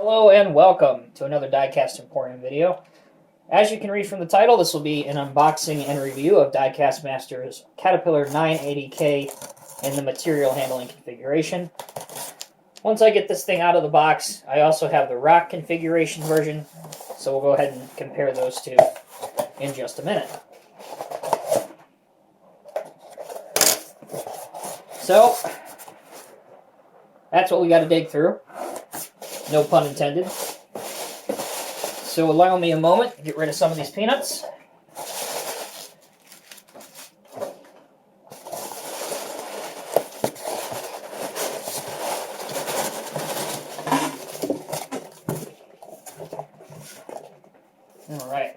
Hello and welcome to another Diecast Emporium video. As you can read from the title, this will be an unboxing and review of Diecast Masters Caterpillar 980K in the material handling configuration. Once I get this thing out of the box, I also have the rock configuration version, so we'll go ahead and compare those two in just a minute. So, that's what we got to dig through. No pun intended. So allow me a moment to get rid of some of these peanuts. All right.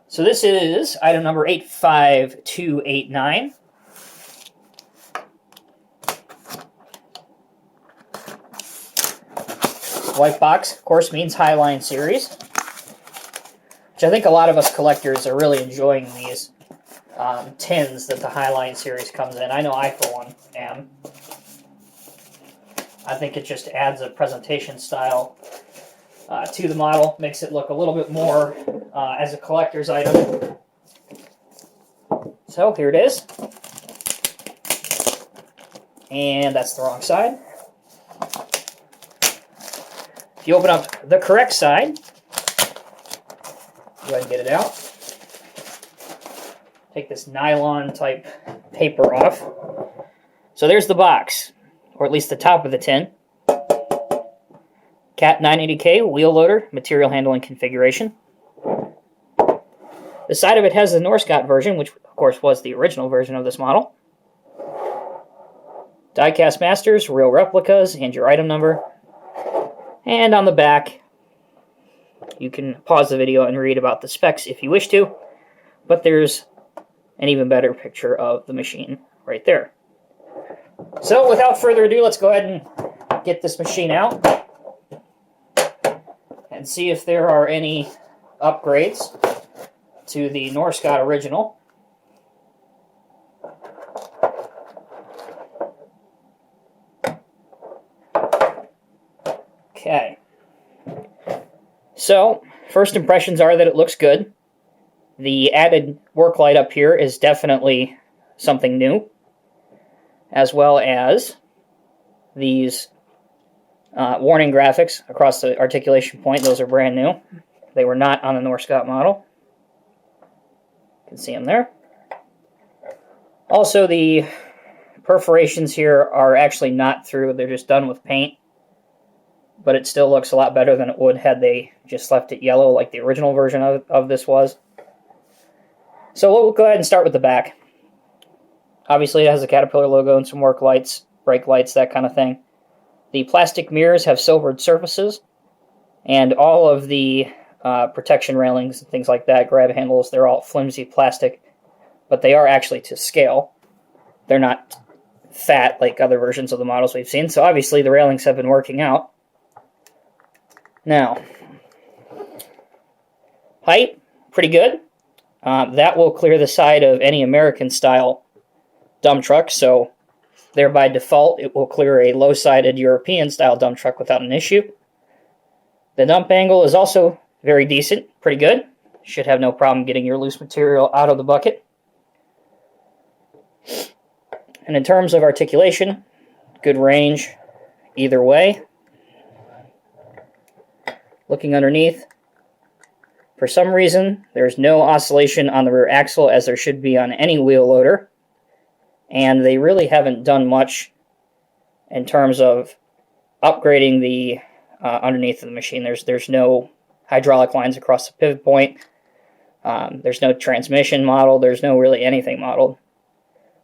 So this is item number 85289. White box, of course, means Highline series, which I think a lot of us collectors are really enjoying these tins that the Highline series comes in. I know I, for one, am. I think it just adds a presentation style to the model, makes it look a little bit more as a collector's item. So here it is. And that's the wrong side. If you open up the correct side, go ahead and get it out. Take this nylon type paper off. So there's the box, or at least the top of the tin. Cat 980K wheel loader, material handling configuration. The side of it has the Norscot version, which of course was the original version of this model. Diecast Masters, real replicas, and your item number. And on the back, you can pause the video and read about the specs if you wish to, but there's an even better picture of the machine right there. So without further ado, let's go ahead and get this machine out and see if there are any upgrades to the Norscot original. Okay, so first impressions are that it looks good. The added work light up here is definitely something new, as well as these warning graphics across the articulation point. Those are brand new. They were not on the Norscot model. You can see them there. Also, the perforations here are actually not through. They're just done with paint. But it still looks a lot better than it would had they just left it yellow like the original version of this was. So we'll go ahead and start with the back. Obviously it has the Caterpillar logo and some work lights, brake lights, that kind of thing. The plastic mirrors have silvered surfaces, and all of the protection railings and things like that, grab handles, they're all flimsy plastic, but they are actually to scale. They're not fat like other versions of the models we've seen, so obviously the railings have been working out. Now, height, pretty good. That will clear the side of any American-style dump truck, so there by default it will clear a low-sided European-style dump truck without an issue. The dump angle is also very decent, pretty good. Should have no problem getting your loose material out of the bucket. And in terms of articulation, good range either way. Looking underneath, for some reason, there's no oscillation on the rear axle as there should be on any wheel loader, and they really haven't done much in terms of upgrading the underneath of the machine. There's no hydraulic lines across the pivot point. There's no transmission model. There's no really anything modeled,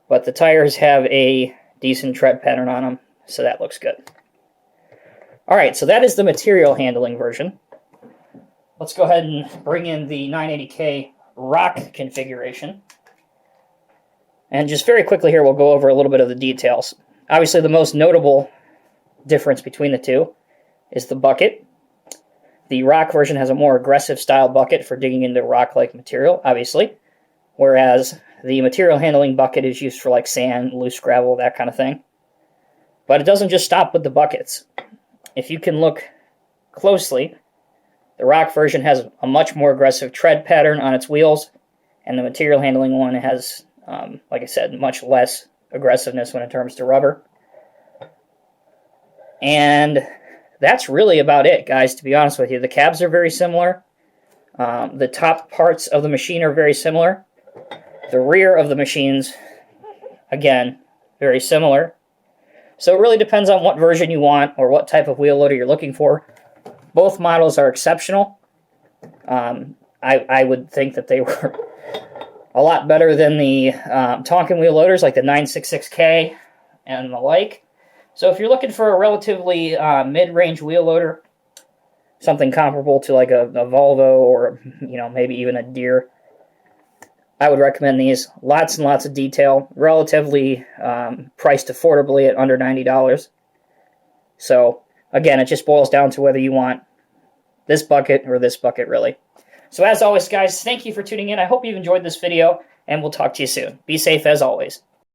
but the tires have a decent tread pattern on them, so that looks good. Alright, so that is the material handling version. Let's go ahead and bring in the 980K rock configuration. And just very quickly here, we'll go over a little bit of the details. Obviously, the most notable difference between the two is the bucket. The rock version has a more aggressive style bucket for digging into rock-like material, obviously, whereas the material handling bucket is used for like sand, loose gravel, that kind of thing. But it doesn't just stop with the buckets. If you can look closely, the rock version has a much more aggressive tread pattern on its wheels, and the material handling one has, like I said, much less aggressiveness when it comes to rubber. And that's really about it, guys, to be honest with you. The cabs are very similar. The top parts of the machine are very similar. The rear of the machines, again, very similar. So it really depends on what version you want or what type of wheel loader you're looking for. Both models are exceptional. I would think that they were a lot better than the Tonkin wheel loaders like the 966K and the like. So if you're looking for a relatively mid-range wheel loader, something comparable to like a Volvo or maybe even a Deere, I would recommend these. Lots and lots of detail, relatively priced affordably at under $90. So again, it just boils down to whether you want this bucket or this bucket, really. So as always, guys, thank you for tuning in. I hope you've enjoyed this video, and we'll talk to you soon. Be safe as always.